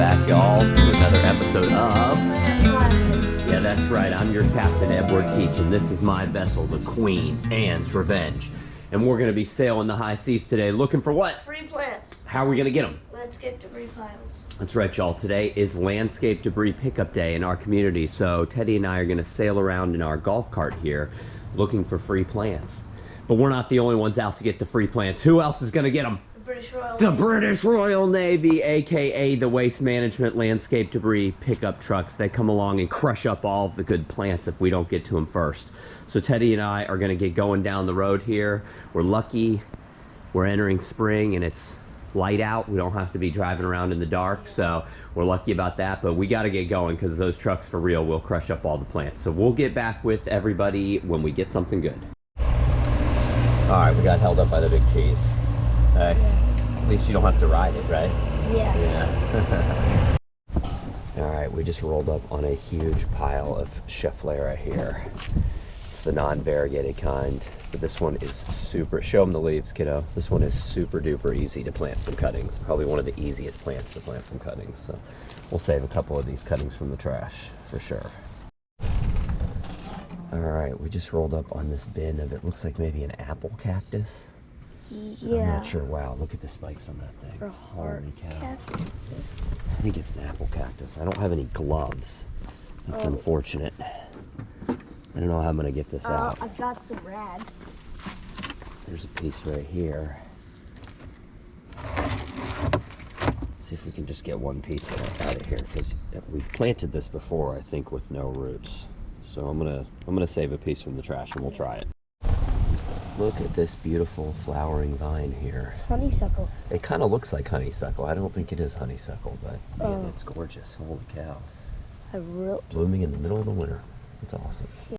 back, y'all, to another episode of... Yeah, that's right. I'm your captain, Edward Teach, and this is my vessel, the Queen, Anne's Revenge. And we're going to be sailing the high seas today, looking for what? Free plants. How are we going to get them? Landscape debris piles. That's right, y'all. Today is Landscape Debris Pickup Day in our community, so Teddy and I are going to sail around in our golf cart here looking for free plants. But we're not the only ones out to get the free plants. Who else is going to get them? The British Royal The Navy. British Royal Navy, aka the Waste Management Landscape Debris Pickup Trucks. They come along and crush up all of the good plants if we don't get to them first. So Teddy and I are going to get going down the road here. We're lucky. We're entering spring and it's light out. We don't have to be driving around in the dark, so we're lucky about that. But we got to get going because those trucks for real will crush up all the plants. So we'll get back with everybody when we get something good. All right, we got held up by the big cheese. Hey, at least you don't have to ride it, right? Yeah. All right, we just rolled up on a huge pile of Schefflera here. It's the non-variegated kind, but this one is super, show them the leaves, kiddo. This one is super duper easy to plant from cuttings. Probably one of the easiest plants to plant from cuttings. So we'll save a couple of these cuttings from the trash for sure. All right, we just rolled up on this bin of, it looks like maybe an apple cactus. Yeah. I'm not sure. Wow, look at the spikes on that thing. Or a heart Holy cow. cactus. I think it's an apple cactus. I don't have any gloves. That's unfortunate. I don't know how I'm going to get this out. I've got some rags. There's a piece right here. See if we can just get one piece out of here, because we've planted this before, I think, with no roots. So I'm gonna save a piece from the trash and we'll try it. Look at this beautiful flowering vine here. It's honeysuckle. It kind of looks like honeysuckle. I don't think it is honeysuckle, but man, it's gorgeous. Holy cow. Blooming in the middle of the winter. That's awesome. Yeah.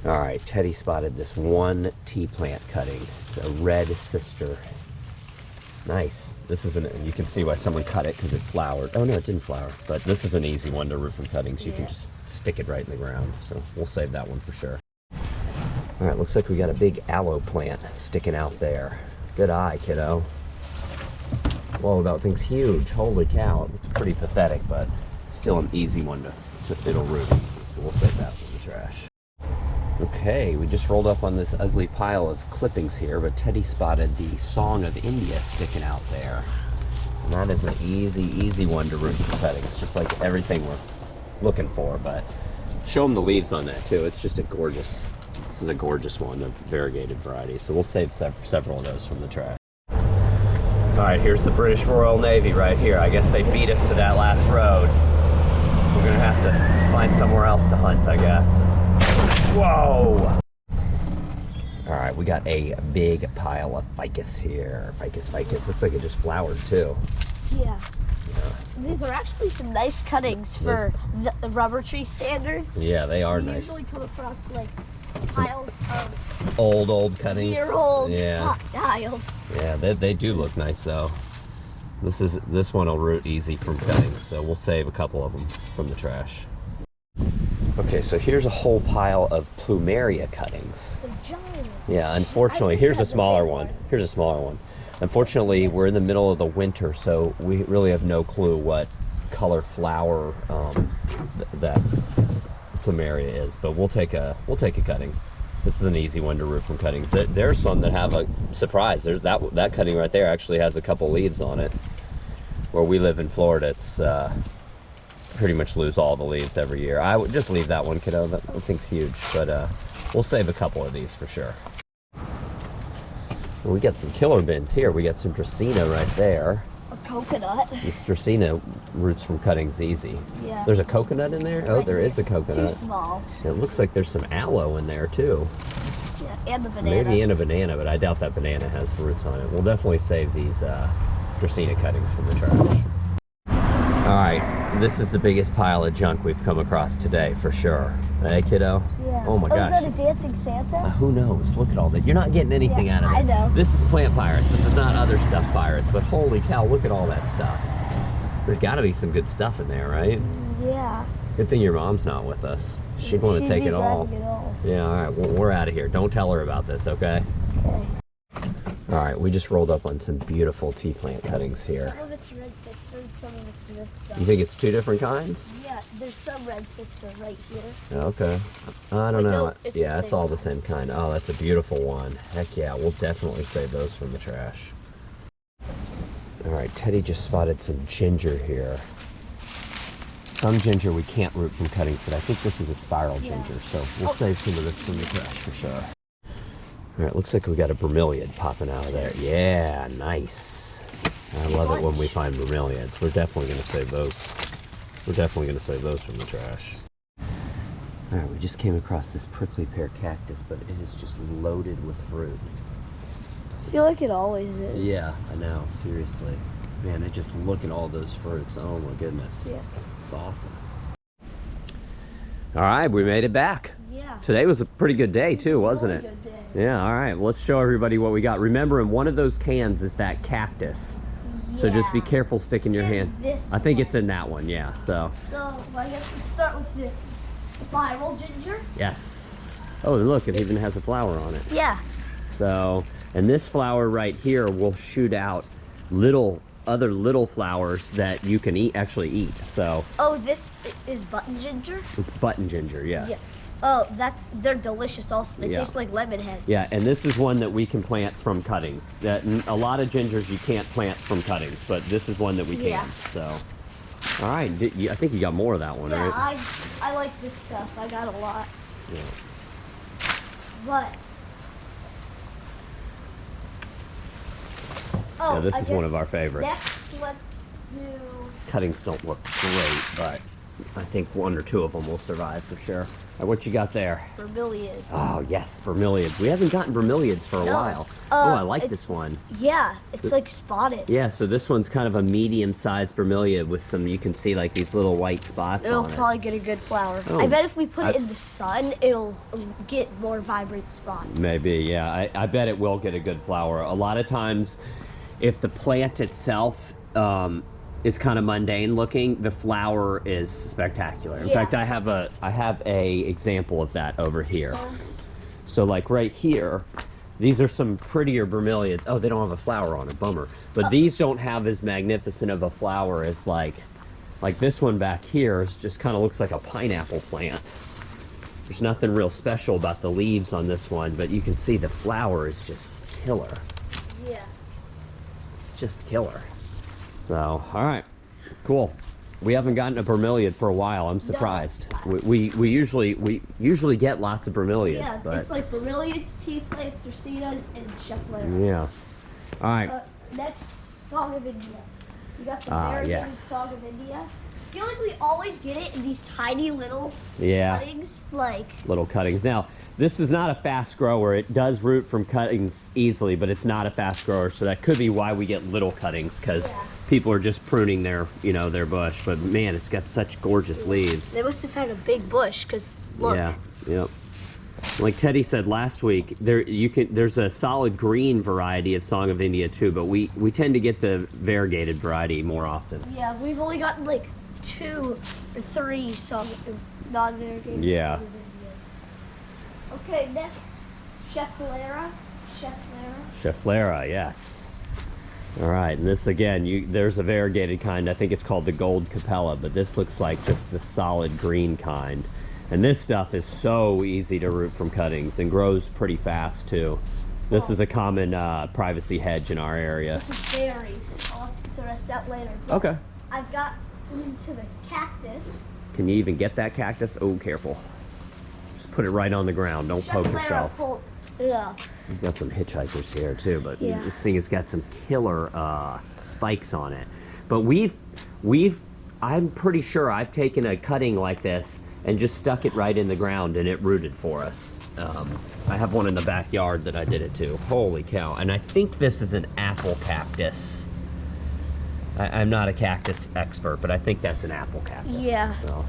All right, Teddy spotted this one tea plant cutting. It's a red sister. Nice. This is you can see why someone cut it because it flowered. Oh no, it didn't flower. But this is an easy one to root from cuttings. You can just stick it right in the ground. So we'll save that one for sure. All right, looks like we got a big aloe plant sticking out there. Good eye, kiddo. Whoa, that thing's huge. Holy cow. It's pretty pathetic, but still an easy one it'll root easy. So we'll save that from the trash. Okay, we just rolled up on this ugly pile of clippings here, but Teddy spotted the Song of India sticking out there. And that is an easy one to root from cuttings, just like everything we're looking for. But show them the leaves on that too. It's just a gorgeous, this is a gorgeous one of variegated variety. So we'll save several of those from the trash. All right, here's the British Royal Navy right here. I guess they beat us to that last road. We're gonna have to find somewhere else to hunt, I guess. Whoa! All right, we got a big pile of ficus here. Ficus. Looks like it just flowered too. Yeah. These are actually some nice cuttings for the rubber tree standards. Yeah, they are nice. We usually come across like piles of old cuttings. year-old Yeah. piles. Yeah, they do look nice though. This one will root easy from cuttings, so we'll save a couple of them from the trash. Okay, so here's a whole pile of Plumeria cuttings. They're giant. Yeah, unfortunately, here's a smaller one. Here's a smaller one. Unfortunately, we're in the middle of the winter, so we really have no clue what color flower that Plumeria is. But we'll take a cutting. This is an easy one to root from cuttings. There's some that have a surprise. There's that cutting right there actually has a couple leaves on it. Where we live in Florida, it's pretty much lose all the leaves every year. I would just leave that one, kiddo. That thing's huge, but we'll save a couple of these for sure. Well, we got some killer bins here. We got some Dracaena right there. A coconut. This Dracaena roots from cuttings easy. Yeah. There's a coconut in there? Oh, there is a coconut. It's too small. It looks like there's some aloe in there too. Yeah, and the banana. Maybe in a banana, but I doubt that banana has the roots on it. We'll definitely save these Dracaena cuttings from the trash. All right, this is the biggest pile of junk we've come across today for sure. Hey, kiddo? Yeah. Oh my gosh. Is that a dancing Santa? Who knows? Look at all that. You're not getting anything out of it. I know. This is plant pirates. This is not other stuff pirates, but holy cow, look at all that stuff. There's got to be some good stuff in there, right? Yeah. Good thing your mom's not with us. She'd want to take it all. Yeah, all right, well, we're out of here. Don't tell her about this, okay? Okay. All right, we just rolled up on some beautiful tea plant cuttings here. Some of it's it's red sister and some of it's this stuff. You think it's two different kinds? Yeah, there's some red sister right here. Okay. I don't But know. no, it's Yeah, the it's same all the one. same kind. Oh, that's a beautiful one. Heck yeah, we'll definitely save those from the trash. All right, Teddy just spotted some ginger here. Some ginger we can't root from cuttings, but I think this is a spiral ginger, so we'll save some of this from the trash for sure. All right, looks like we got a bromeliad popping out of there. Yeah, nice. I love it when we find bromeliads. We're definitely going to save those. We're definitely going to save those from the trash. All right, we just came across this prickly pear cactus, but it is just loaded with fruit. I feel like it always is. Yeah, I know, seriously. Man, just look at all those fruits. Oh my goodness. Yeah. It's awesome. All right, we made it back. Yeah. Today was a pretty good day too, wasn't Really it? good day. Yeah, all right. Well, let's show everybody what we got. Remember, in one of those cans is that cactus. So just be Yeah. careful sticking your It's in hand. this I think it's one. in that one, yeah. So, I guess let's start with the spiral ginger. yes. Oh, look, it even has a flower on it. Yeah. So, and this flower right here will shoot out other little flowers that you can actually eat. So, Oh, this is button ginger? it's button ginger, yes. Yeah. Oh, they're delicious also. They Yeah. taste like lemon heads. Yeah, and this is one that we can plant from cuttings. A lot of gingers you can't plant from cuttings, but this is one that we can. Yeah. So, all right, I think you got more of that one, Yeah, right? I like this stuff. I got a lot. Yeah. But oh, Yeah, this I is one guess of our favorites. Next, let's do. These cuttings don't look great, but I think one or two of them will survive for sure. All right, what you got there? Bromeliads. Oh, yes, bromeliads. We haven't gotten bromeliads for a No. while. Oh, I like it's- this one. Yeah, it's like spotted. Yeah, so this one's kind of a medium-sized bromeliad with some, you can see like these little white spots It'll on it. probably get a good flower. Oh, I bet if we put it in the sun, it'll get more vibrant spots. Maybe, yeah. I bet it will get a good flower. A lot of times, if the plant itself is kind of mundane looking, the flower is spectacular. In Yeah. fact, I have a example of that over here. So like right here, these are some prettier bromeliads. Oh, they don't have a flower on it, bummer. But these don't have as magnificent of a flower as like this one back here is just kind of looks like a pineapple plant. There's nothing real special about the leaves on this one, but you can see the flower is just killer. Yeah. It's just killer. So, all right, cool. We haven't gotten a bromeliad for a while. I'm surprised. We usually get lots of bromeliads, Yeah, but it's like bromeliads, tea plants, ursitas, and Schefflera. yeah. All right. Next, Song of India. We got the Ah, American yes. Song of India. I feel like we always get it in these tiny little Yeah. cuttings, like Little cuttings. Now, this is not a fast grower. It does root from cuttings easily, but it's not a fast grower, so that could be why we get little cuttings, because people are just pruning their bush. But man, it's got such gorgeous leaves. they must have had a big bush. Cause look, Yeah. Yep. Like Teddy said last week, there's a solid green variety of Song of India too, but we tend to get the variegated variety more often. yeah, we've only gotten like 2 or 3 non-variegated Yeah. Song of Indias. Okay, next, Schefflera. Schefflera, yes. All right, and this again, there's a variegated kind. I think it's called the Gold Capella, but this looks like just the solid green kind. And this stuff is so easy to root from cuttings and grows pretty fast too. This is a common privacy hedge in our area. This is berry. I'll have to get the rest out later. Okay. I've got into the cactus. Can you even get that cactus? Oh, careful. Just put it right on the ground. Don't poke Schefflera yourself. full- Yeah. We've got some hitchhikers here too, but Yeah. this thing has got some killer spikes on it. But I'm pretty sure I've taken a cutting like this and just stuck it right in the ground and it rooted for us. I have one in the backyard that I did it to. Holy cow. And I think this is an apple cactus. I'm not a cactus expert, but I think that's an apple cactus. Yeah. So.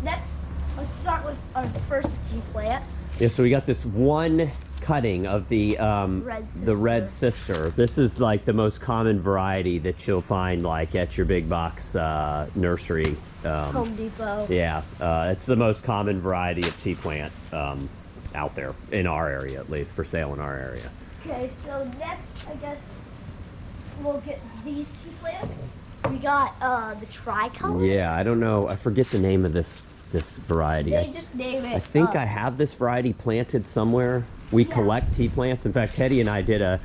Next, let's start with our first tea plant. Yeah, so we got this one cutting of the red sister. This is like the most common variety that you'll find like at your big box nursery. Home Depot. Yeah, it's the most common variety of tea plant out there in our area, at least for sale in our area. Okay, so next, I guess, we'll get these tea plants. We got the tricolor. Yeah, I don't know. I forget the name of this variety. They just name it. I think I have this variety planted somewhere. We collect tea plants. In fact, Teddy and I did a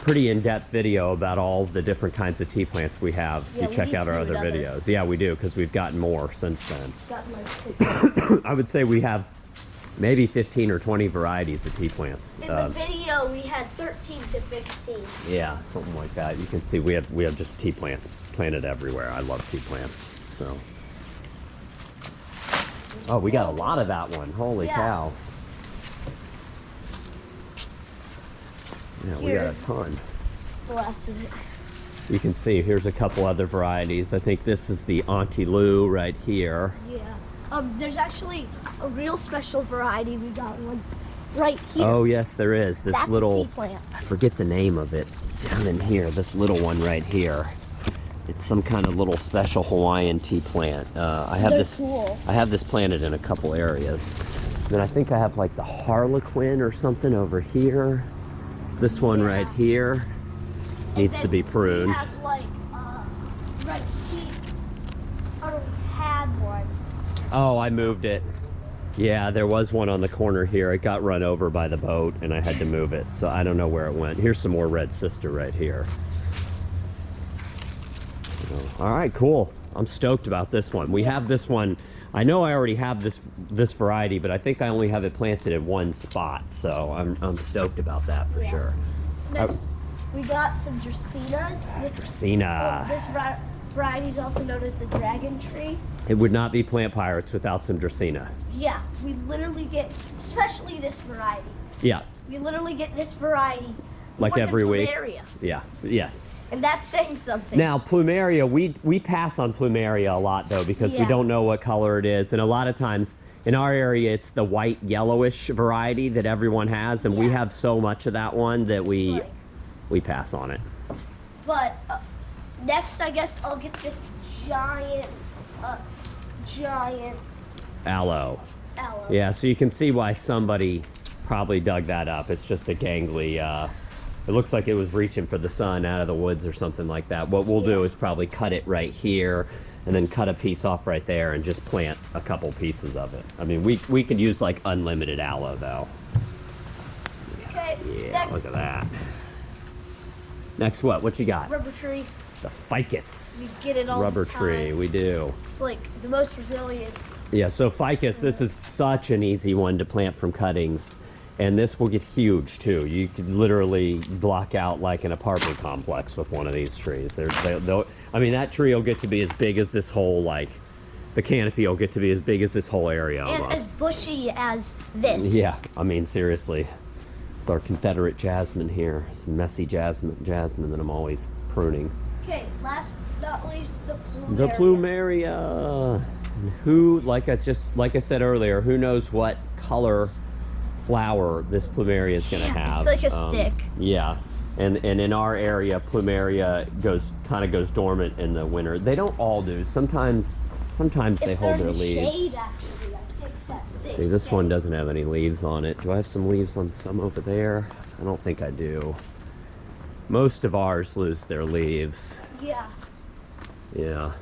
pretty in-depth video about all the different kinds of tea plants we have. Yeah, you check out our other videos. Yeah, we do, because we've gotten more since then. Gotten like 6. I would say we have maybe 15 or 20 varieties of tea plants. In the video, we had 13 to 15. Yeah, something like that. You can see we have just tea plants planted everywhere. I love tea plants. So. Oh, we got a lot of that one. Holy cow. Yeah, we got a ton. The last of it. You can see here's a couple other varieties. I think this is the Auntie Lou right here. Yeah. There's actually a real special variety we got once right here. Oh yes, there is. This That's little a tea plant. I forget the name of it. Down in here, this little one right here. It's some kind of little special Hawaiian tea plant. I have Cool. I have this planted in a couple areas. Then I think I have like the Harlequin or something over here. This one right here needs to be pruned. We have like right here. Or we had one. Oh, I moved it. Yeah, there was one on the corner here. It got run over by the boat and I had to move it. So I don't know where it went. Here's some more red sister right here. All right, cool. I'm stoked about this one. We have this one. I know I already have this variety, but I think I only have it planted in one spot. So I'm stoked about that for sure. Next, we got some Dracaenas. Dracaena. This variety is also known as the dragon tree. It would not be Plant Pirates without some Dracaena. Yeah, we literally get, especially this variety. Yeah. We literally get this variety Like every week. Plumeria. Yeah. Yes. And that's saying something. Now, Plumeria, we pass on Plumeria a lot, though, because we don't know what color it is. And a lot of times, in our area, it's the white yellowish variety that everyone has. And we have so much of that one that we pass on it. But next, I guess I'll get this giant Aloe. aloe. Yeah, so you can see why somebody probably dug that up. It's just a gangly... it looks like it was reaching for the sun out of the woods or something like that. What we'll do is probably cut it right here and then cut a piece off right there and just plant a couple pieces of it. I mean, we could use like unlimited aloe though. Okay, Yeah, next, look at that. Next what? What you got? rubber tree. The ficus. We get it all rubber the time. tree, we do. It's like the most resilient. Yeah, so ficus, this is such an easy one to plant from cuttings. And this will get huge too. You could literally block out like an apartment complex with one of these trees. I mean, that tree will get to be as big as this whole, like, the canopy will get to be as big as this whole area almost. And as bushy as this. Yeah, I mean, seriously. It's our Confederate jasmine here. It's messy jasmine that I'm always pruning. Okay, last but not least, the Plumeria. The Plumeria. Who, like I said earlier, who knows what color flower this Plumeria is going to have. It's like a stick. Yeah, and in our area, Plumeria kind of goes dormant in the winter. They don't all do. Sometimes they hold their leaves. See, this one doesn't have any leaves on it. Do I have some leaves on some over there? I don't think I do. Most of ours lose their leaves. Yeah. Yeah,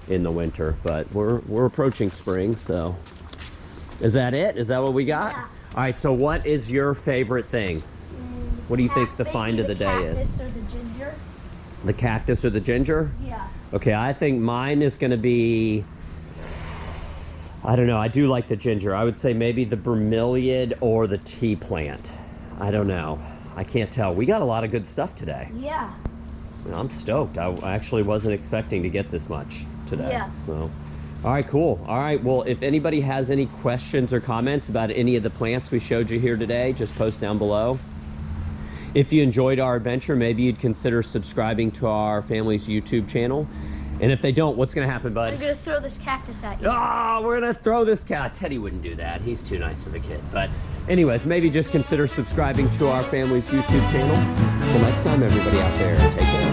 in the winter, but we're approaching spring, so. Is that it? Is that what we got? Yeah. All right, so what is your favorite thing? What do you think the find of the day is? The cactus or the ginger. The cactus or the ginger? Yeah. Okay, I think mine is going to be, I don't know, I do like the ginger. I would say maybe the bromeliad or the tea plant. I don't know. I can't tell. We got a lot of good stuff today. Yeah. I'm stoked. I actually wasn't expecting to get this much today. Yeah. So. All right, cool. All right, well, if anybody has any questions or comments about any of the plants we showed you here today, just post down below. If you enjoyed our adventure, maybe you'd consider subscribing to our family's YouTube channel. And if they don't, what's going to happen, bud? I'm going to throw this cactus at you. Oh, we're going to throw this cat. Teddy wouldn't do that. He's too nice of a kid. But anyways, maybe just consider subscribing to our family's YouTube channel. Until next time, everybody out there, take care.